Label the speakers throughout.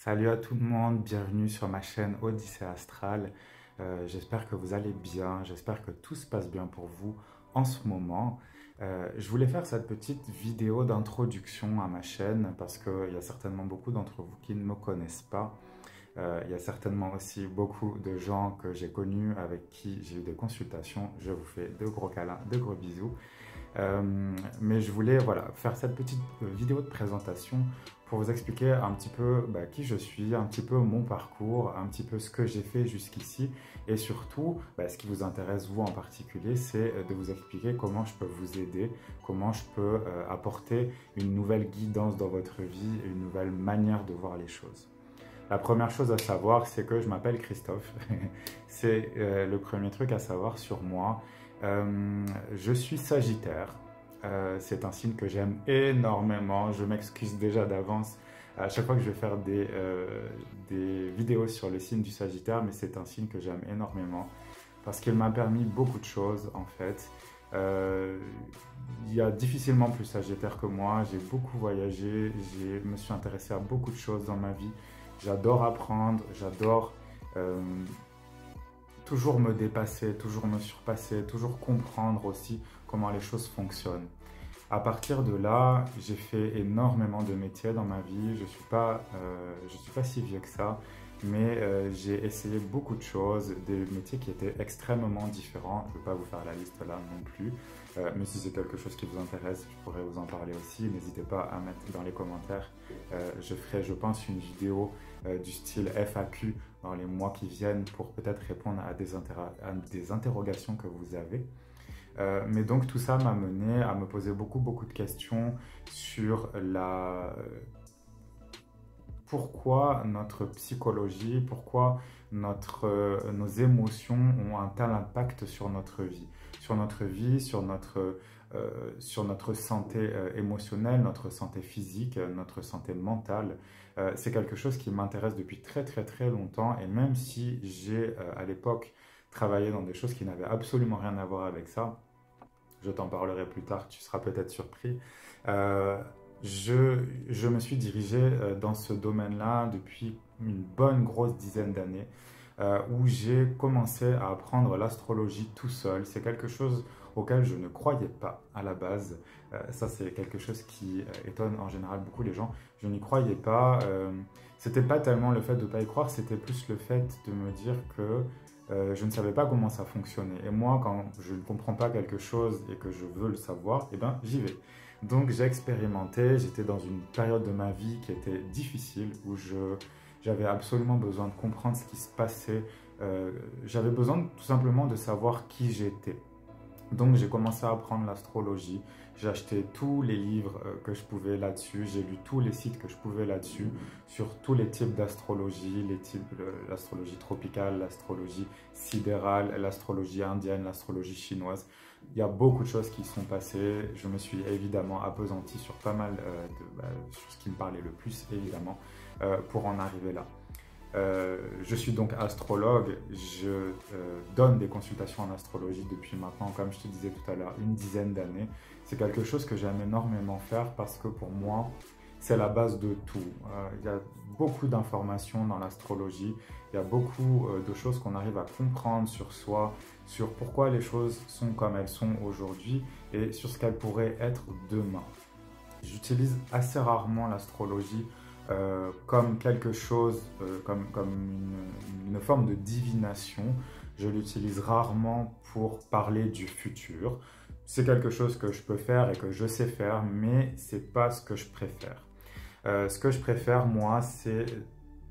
Speaker 1: Salut à tout le monde, bienvenue sur ma chaîne Odyssée Astrale. J'espère que vous allez bien, j'espère que tout se passe bien pour vous en ce moment. Je voulais faire cette petite vidéo d'introduction à ma chaîne parce qu'il y a certainement beaucoup d'entre vous qui ne me connaissent pas. Il y a certainement aussi beaucoup de gens que j'ai connus avec qui j'ai eu des consultations. Je vous fais de gros câlins, de gros bisous. Mais je voulais faire cette petite vidéo de présentation pour vous expliquer un petit peu qui je suis, un petit peu mon parcours, un petit peu ce que j'ai fait jusqu'ici et surtout ce qui vous intéresse vous en particulier, c'est de vous expliquer comment je peux vous aider, comment je peux apporter une nouvelle guidance dans votre vie, une nouvelle manière de voir les choses. La première chose à savoir, c'est que je m'appelle Christophe. C'est le premier truc à savoir sur moi. Je suis Sagittaire. C'est un signe que j'aime énormément. Je m'excuse déjà d'avance à chaque fois que je vais faire des vidéos sur le signe du Sagittaire, mais c'est un signe que j'aime énormément parce qu'il m'a permis beaucoup de choses en fait. Il y a difficilement plus Sagittaire que moi. J'ai beaucoup voyagé, je me suis intéressé à beaucoup de choses dans ma vie. J'adore apprendre, j'adore toujours me dépasser, toujours me surpasser, toujours comprendre aussi comment les choses fonctionnent. À partir de là, j'ai fait énormément de métiers dans ma vie. Je suis pas si vieux que ça, mais j'ai essayé beaucoup de choses, des métiers qui étaient extrêmement différents. Je ne vais pas vous faire la liste là non plus, mais si c'est quelque chose qui vous intéresse, je pourrais vous en parler aussi. N'hésitez pas à mettre dans les commentaires. Je ferai, je pense, une vidéo du style FAQ dans les mois qui viennent pour peut-être répondre à des interrogations que vous avez. Mais donc tout ça m'a mené à me poser beaucoup de questions sur pourquoi notre psychologie, pourquoi nos émotions ont un tel impact sur notre vie, sur notre santé émotionnelle, notre santé physique, notre santé mentale. C'est quelque chose qui m'intéresse depuis très longtemps et même si j'ai à l'époque travaillé dans des choses qui n'avaient absolument rien à voir avec ça, je t'en parlerai plus tard, tu seras peut-être surpris. Je me suis dirigé dans ce domaine-là depuis une bonne grosse dizaine d'années où j'ai commencé à apprendre l'astrologie tout seul. C'est quelque chose auquel je ne croyais pas à la base. Ça, c'est quelque chose qui étonne en général beaucoup les gens. Je n'y croyais pas. C'était pas tellement le fait de ne pas y croire, c'était plus le fait de me dire que je ne savais pas comment ça fonctionnait. Et moi, quand je ne comprends pas quelque chose et que je veux le savoir, eh ben, j'y vais. Donc j'ai expérimenté, j'étais dans une période de ma vie qui était difficile, où j'avais absolument besoin de comprendre ce qui se passait. J'avais besoin tout simplement de savoir qui j'étais. Donc j'ai commencé à apprendre l'astrologie, j'ai acheté tous les livres que je pouvais là-dessus, j'ai lu tous les sites que je pouvais là-dessus, sur tous les types d'astrologie, l'astrologie tropicale, l'astrologie sidérale, l'astrologie indienne, l'astrologie chinoise. Il y a beaucoup de choses qui sont passées, je me suis évidemment appesanti sur pas mal sur ce qui me parlait le plus évidemment, pour en arriver là. Je suis donc astrologue, je donne des consultations en astrologie depuis maintenant, comme je te disais tout à l'heure, une dizaine d'années. C'est quelque chose que j'aime énormément faire parce que pour moi, c'est la base de tout. Il y a beaucoup d'informations dans l'astrologie, il y a beaucoup de choses qu'on arrive à comprendre sur soi, sur pourquoi les choses sont comme elles sont aujourd'hui et sur ce qu'elles pourraient être demain. J'utilise assez rarement l'astrologie comme quelque chose, comme une forme de divination. Je l'utilise rarement pour parler du futur. C'est quelque chose que je peux faire et que je sais faire, mais c'est pas ce que je préfère. Ce que je préfère, moi, c'est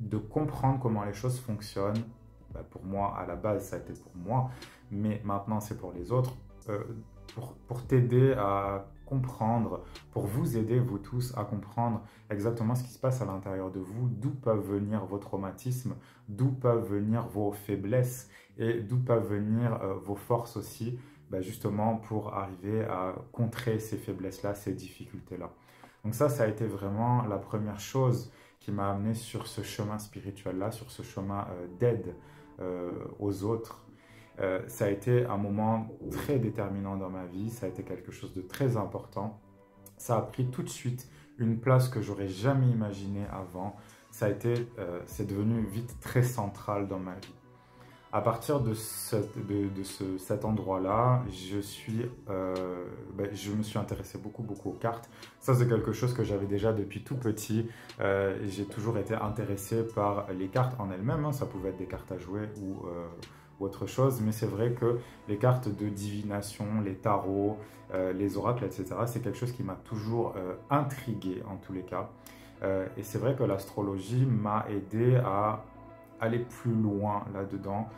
Speaker 1: de comprendre comment les choses fonctionnent. Pour moi, à la base, ça a été pour moi, mais maintenant, c'est pour les autres. Pour t'aider à comprendre, pour vous aider, vous tous, à comprendre exactement ce qui se passe à l'intérieur de vous, d'où peuvent venir vos traumatismes, d'où peuvent venir vos faiblesses et d'où peuvent venir vos forces aussi, justement pour arriver à contrer ces faiblesses-là, ces difficultés-là. Donc ça a été vraiment la première chose qui m'a amené sur ce chemin spirituel-là, sur ce chemin d'aide aux autres. Ça a été un moment très déterminant dans ma vie, ça a été quelque chose de très important. Ça a pris tout de suite une place que j'aurais jamais imaginée avant. c'est devenu vite très central dans ma vie. À partir de cet endroit-là, je me suis intéressé beaucoup aux cartes. Ça, c'est quelque chose que j'avais déjà depuis tout petit. J'ai toujours été intéressé par les cartes en elles-mêmes, hein. Ça pouvait être des cartes à jouer ou autre chose, mais c'est vrai que les cartes de divination, les tarots, les oracles, etc., c'est quelque chose qui m'a toujours intrigué en tous les cas. Et c'est vrai que l'astrologie m'a aidé à aller plus loin là-dedans,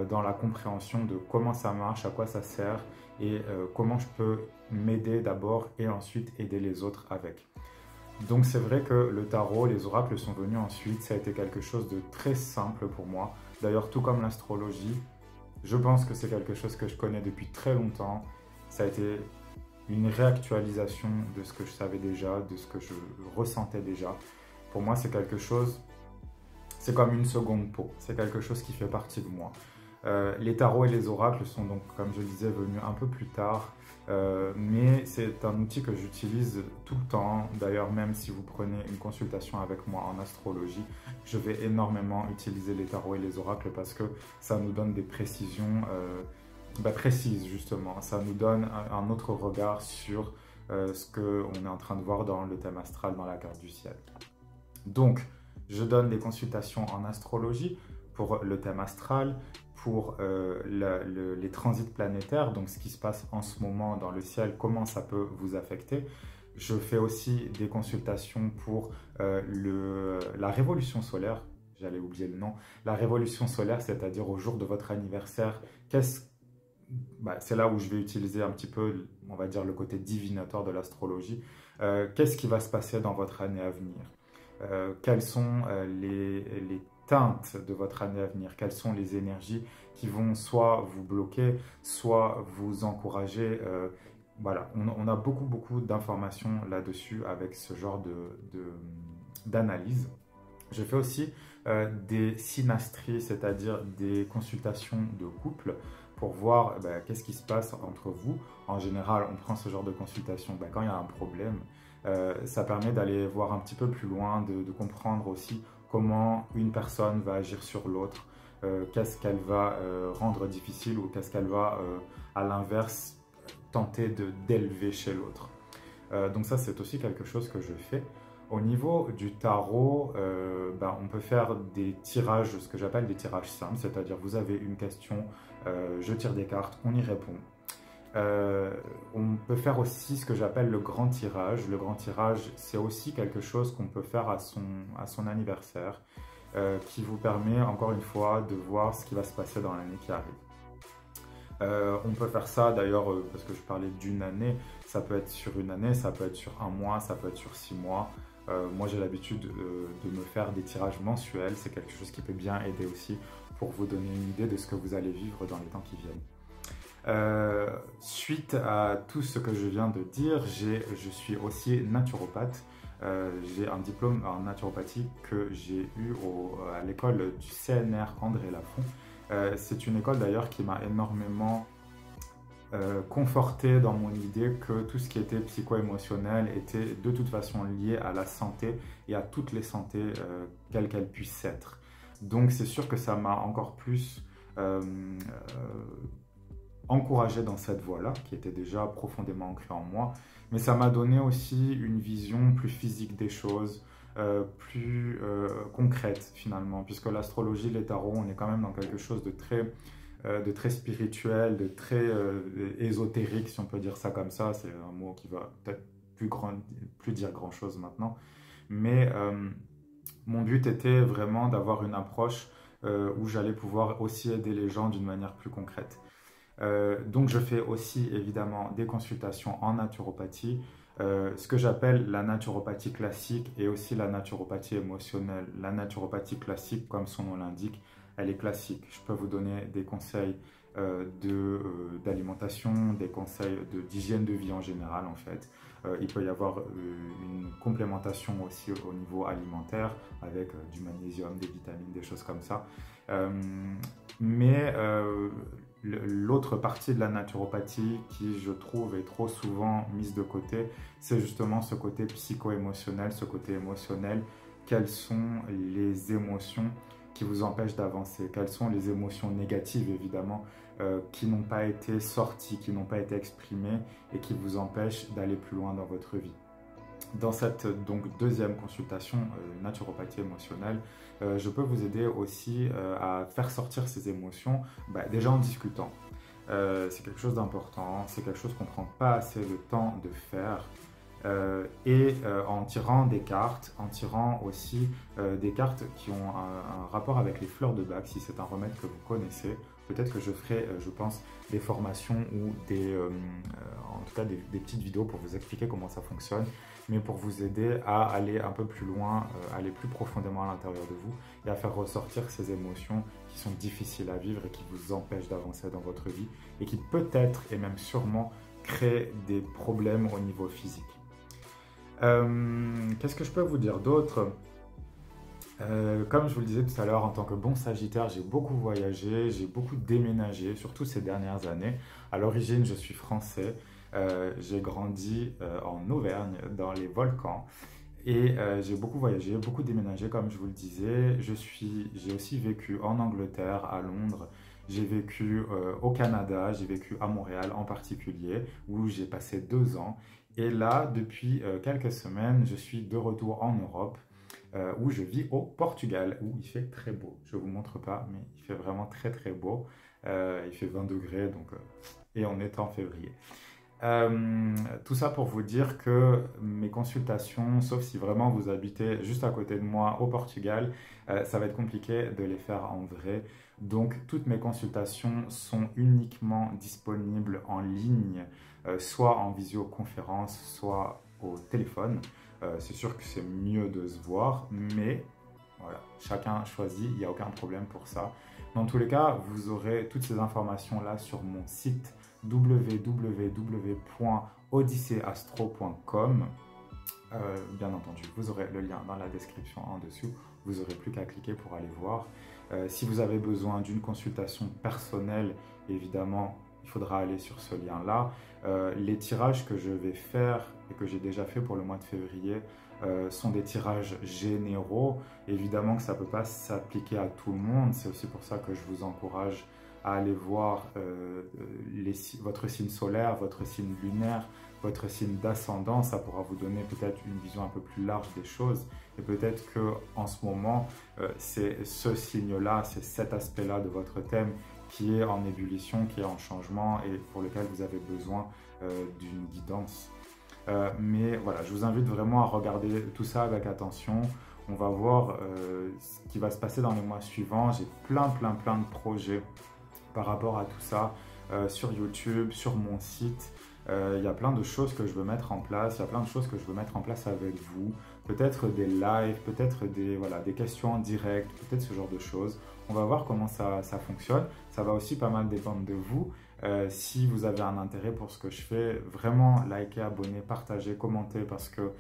Speaker 1: dans la compréhension de comment ça marche, à quoi ça sert et comment je peux m'aider d'abord et ensuite aider les autres avec. Donc c'est vrai que le tarot, les oracles sont venus ensuite, ça a été quelque chose de très simple pour moi. D'ailleurs, tout comme l'astrologie, je pense que c'est quelque chose que je connais depuis très longtemps. Ça a été une réactualisation de ce que je savais déjà, de ce que je ressentais déjà. Pour moi, c'est quelque chose, c'est comme une seconde peau, c'est quelque chose qui fait partie de moi. Les tarots et les oracles sont donc, comme je le disais, venus un peu plus tard, mais c'est un outil que j'utilise tout le temps. D'ailleurs, même si vous prenez une consultation avec moi en astrologie, je vais énormément utiliser les tarots et les oracles parce que ça nous donne des précisions précises, justement. Ça nous donne un autre regard sur ce qu'on est en train de voir dans le thème astral, dans la carte du ciel. Donc, je donne des consultations en astrologie pour le thème astral, pour les transits planétaires, donc ce qui se passe en ce moment dans le ciel, comment ça peut vous affecter. Je fais aussi des consultations pour la révolution solaire, j'allais oublier le nom, la révolution solaire, c'est-à-dire au jour de votre anniversaire. C'est là où je vais utiliser un petit peu, on va dire, le côté divinatoire de l'astrologie. Qu'est-ce qui va se passer dans votre année à venir? Quelles sont les teintes de votre année à venir? Quelles sont les énergies qui vont soit vous bloquer, soit vous encourager? Voilà, on a beaucoup d'informations là-dessus avec ce genre d'analyse. Je fais aussi des synastries, c'est-à-dire des consultations de couple pour voir qu'est-ce qui se passe entre vous. En général, on prend ce genre de consultation quand il y a un problème. Ça permet d'aller voir un petit peu plus loin, de comprendre aussi comment une personne va agir sur l'autre, qu'est-ce qu'elle va rendre difficile ou qu'est-ce qu'elle va, à l'inverse, tenter d'élever chez l'autre. Donc ça, c'est aussi quelque chose que je fais. Au niveau du tarot, on peut faire des tirages, ce que j'appelle des tirages simples, c'est-à-dire vous avez une question, je tire des cartes, on y répond. On peut faire aussi ce que j'appelle le grand tirage. Le grand tirage, c'est aussi quelque chose qu'on peut faire à son anniversaire, qui vous permet encore une fois de voir ce qui va se passer dans l'année qui arrive. On peut faire ça d'ailleurs, parce que je parlais d'une année, ça peut être sur une année, ça peut être sur un mois, ça peut être sur 6 mois. Moi j'ai l'habitude de me faire des tirages mensuels, c'est quelque chose qui peut bien aider aussi pour vous donner une idée de ce que vous allez vivre dans les temps qui viennent. Suite à tout ce que je viens de dire, je suis aussi naturopathe. J'ai un diplôme en naturopathie que j'ai eu à l'école du CNR André Lafont. C'est une école d'ailleurs qui m'a énormément conforté dans mon idée que tout ce qui était psycho-émotionnel était de toute façon lié à la santé et à toutes les santé, quelles qu'elles puissent être. Donc c'est sûr que ça m'a encore plus encouragé dans cette voie-là, qui était déjà profondément ancrée en moi, mais ça m'a donné aussi une vision plus physique des choses, plus concrète finalement, puisque l'astrologie, les tarots, on est quand même dans quelque chose de très spirituel, de très ésotérique, si on peut dire ça comme ça. C'est un mot qui va peut-être plus dire grand-chose maintenant, mais mon but était vraiment d'avoir une approche où j'allais pouvoir aussi aider les gens d'une manière plus concrète. Donc je fais aussi évidemment des consultations en naturopathie, ce que j'appelle la naturopathie classique et aussi la naturopathie émotionnelle. La naturopathie classique, comme son nom l'indique, elle est classique. Je peux vous donner des conseils d'alimentation, des conseils d'hygiène de vie en général en fait. Il peut y avoir une complémentation aussi au niveau alimentaire avec du magnésium, des vitamines, des choses comme ça. Mais l'autre partie de la naturopathie qui, je trouve, est trop souvent mise de côté, c'est justement ce côté psycho-émotionnel, ce côté émotionnel quelles sont les émotions qui vous empêchent d'avancer, quelles sont les émotions négatives évidemment qui n'ont pas été sorties, qui n'ont pas été exprimées et qui vous empêchent d'aller plus loin dans votre vie. Dans cette donc deuxième consultation naturopathie émotionnelle, je peux vous aider aussi à faire sortir ces émotions, déjà en discutant. C'est quelque chose d'important, c'est quelque chose qu'on ne prend pas assez le temps de faire. En tirant des cartes, en tirant aussi des cartes qui ont un rapport avec les fleurs de bac, si c'est un remède que vous connaissez. Peut-être que je ferai, je pense, des formations ou en tout cas des petites vidéos pour vous expliquer comment ça fonctionne, mais pour vous aider à aller un peu plus loin, aller plus profondément à l'intérieur de vous et à faire ressortir ces émotions qui sont difficiles à vivre et qui vous empêchent d'avancer dans votre vie et qui peut-être et même sûrement créent des problèmes au niveau physique. Qu'est-ce que je peux vous dire d'autre? Comme je vous le disais tout à l'heure, en tant que bon Sagittaire, j'ai beaucoup voyagé, j'ai beaucoup déménagé, surtout ces dernières années. À l'origine, je suis français, j'ai grandi en Auvergne, dans les volcans, et j'ai beaucoup voyagé, beaucoup déménagé, comme je vous le disais. J'ai aussi vécu en Angleterre, à Londres, j'ai vécu au Canada, j'ai vécu à Montréal en particulier, où j'ai passé 2 ans. Et là, depuis quelques semaines, je suis de retour en Europe, où je vis au Portugal, où il fait très beau. Je ne vous montre pas, mais il fait vraiment très très beau. Il fait 20 degrés, donc, et on est en février. Tout ça pour vous dire que mes consultations, sauf si vraiment vous habitez juste à côté de moi au Portugal, ça va être compliqué de les faire en vrai. Donc toutes mes consultations sont uniquement disponibles en ligne, soit en visioconférence, soit au téléphone. C'est sûr que c'est mieux de se voir, mais voilà, chacun choisit, il n'y a aucun problème pour ça. Dans tous les cas, vous aurez toutes ces informations-là sur mon site www.odysseyastro.com. Bien entendu, vous aurez le lien dans la description en dessous. Vous n'aurez plus qu'à cliquer pour aller voir. Si vous avez besoin d'une consultation personnelle, évidemment, il faudra aller sur ce lien-là. Les tirages que je vais faire et que j'ai déjà fait pour le mois de février sont des tirages généraux. Évidemment que ça ne peut pas s'appliquer à tout le monde. C'est aussi pour ça que je vous encourage à aller voir votre signe solaire, votre signe lunaire, votre signe d'ascendant. Ça pourra vous donner peut-être une vision un peu plus large des choses. Et peut-être qu'en ce moment, c'est ce signe-là, c'est cet aspect-là de votre thème qui est en ébullition, qui est en changement et pour lequel vous avez besoin d'une guidance. Mais voilà, je vous invite vraiment à regarder tout ça avec attention. On va voir ce qui va se passer dans les mois suivants. J'ai plein de projets par rapport à tout ça sur YouTube, sur mon site. Il y a plein de choses que je veux mettre en place, il y a plein de choses que je veux mettre en place avec vous. Peut-être des lives, peut-être des questions en direct, peut-être ce genre de choses. On va voir comment ça fonctionne. Ça va aussi pas mal dépendre de vous. Si vous avez un intérêt pour ce que je fais, vraiment likez, abonnez, partagez, commentez parce que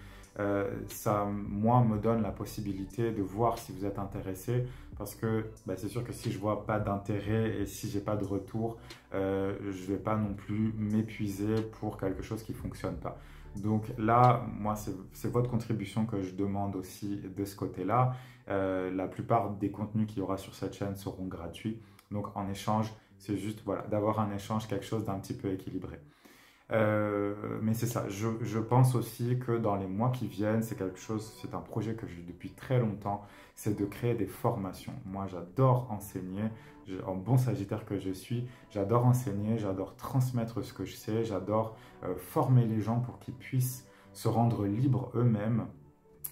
Speaker 1: ça, moi, me donne la possibilité de voir si vous êtes intéressé parce que c'est sûr que si je vois pas d'intérêt et si j'ai pas de retour, je vais pas non plus m'épuiser pour quelque chose qui fonctionne pas. Donc là, moi, c'est votre contribution que je demande aussi de ce côté-là. La plupart des contenus qu'il y aura sur cette chaîne seront gratuits. Donc en échange, c'est juste voilà, d'avoir un échange, quelque chose d'un petit peu équilibré. Mais c'est ça, je pense aussi que dans les mois qui viennent, c'est un projet que j'ai depuis très longtemps, c'est de créer des formations. Moi, j'adore enseigner, en bon Sagittaire que je suis, j'adore enseigner, j'adore transmettre ce que je sais, j'adore former les gens pour qu'ils puissent se rendre libres eux-mêmes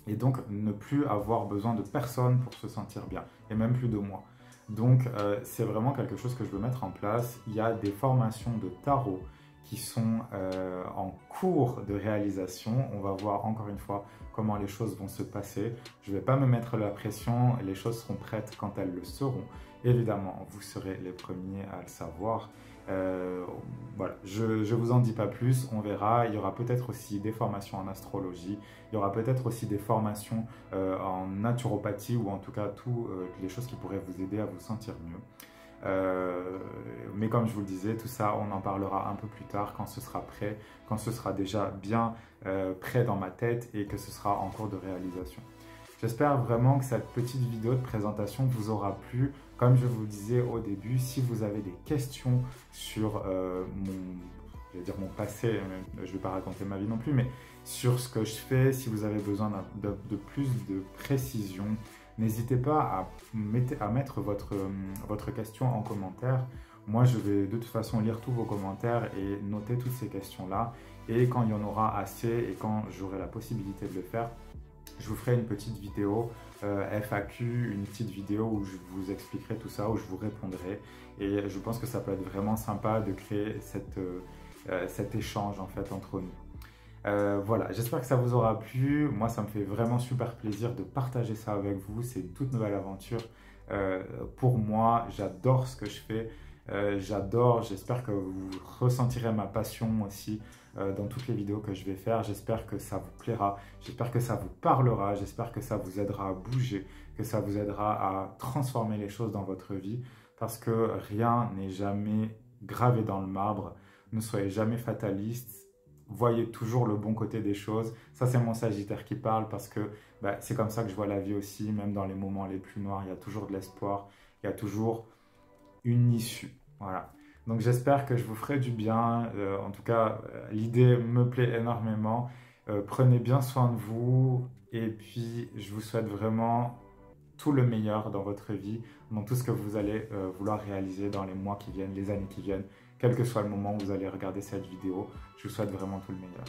Speaker 1: et donc ne plus avoir besoin de personne pour se sentir bien, et même plus de moi. Donc, c'est vraiment quelque chose que je veux mettre en place. Il y a des formations de tarot qui sont en cours de réalisation. On va voir encore une fois comment les choses vont se passer. Je ne vais pas me mettre la pression, les choses seront prêtes quand elles le seront. Évidemment, vous serez les premiers à le savoir. Voilà, je ne vous en dis pas plus, on verra. Il y aura peut-être aussi des formations en astrologie, il y aura peut-être aussi des formations en naturopathie ou en tout cas toutes les choses qui pourraient vous aider à vous sentir mieux. Mais comme je vous le disais, tout ça, on en parlera un peu plus tard quand ce sera prêt, quand ce sera déjà bien prêt dans ma tête et que ce sera en cours de réalisation. J'espère vraiment que cette petite vidéo de présentation vous aura plu. Comme je vous le disais au début, si vous avez des questions sur mon passé, je ne vais pas raconter ma vie non plus, mais sur ce que je fais, si vous avez besoin de plus de précision, n'hésitez pas à mettre votre question en commentaire. Moi, je vais de toute façon lire tous vos commentaires et noter toutes ces questions-là. Et quand il y en aura assez et quand j'aurai la possibilité de le faire, je vous ferai une petite vidéo FAQ, une petite vidéo où je vous expliquerai tout ça, où je vous répondrai. Et je pense que ça peut être vraiment sympa de créer cet échange en fait entre nous. Voilà, j'espère que ça vous aura plu. Moi, ça me fait vraiment super plaisir de partager ça avec vous. C'est une toute nouvelle aventure pour moi. J'adore ce que je fais. J'adore, j'espère que vous ressentirez ma passion aussi dans toutes les vidéos que je vais faire. J'espère que ça vous plaira, j'espère que ça vous parlera, j'espère que ça vous aidera à bouger, que ça vous aidera à transformer les choses dans votre vie parce que rien n'est jamais gravé dans le marbre. Ne soyez jamais fataliste. Voyez toujours le bon côté des choses. Ça, c'est mon Sagittaire qui parle parce que c'est comme ça que je vois la vie aussi. Même dans les moments les plus noirs, il y a toujours de l'espoir. Il y a toujours une issue. Voilà. Donc j'espère que je vous ferai du bien. En tout cas, l'idée me plaît énormément. Prenez bien soin de vous. Et puis, je vous souhaite vraiment tout le meilleur dans votre vie, dans tout ce que vous allez vouloir réaliser dans les mois qui viennent, les années qui viennent, quel que soit le moment où vous allez regarder cette vidéo. Je vous souhaite vraiment tout le meilleur.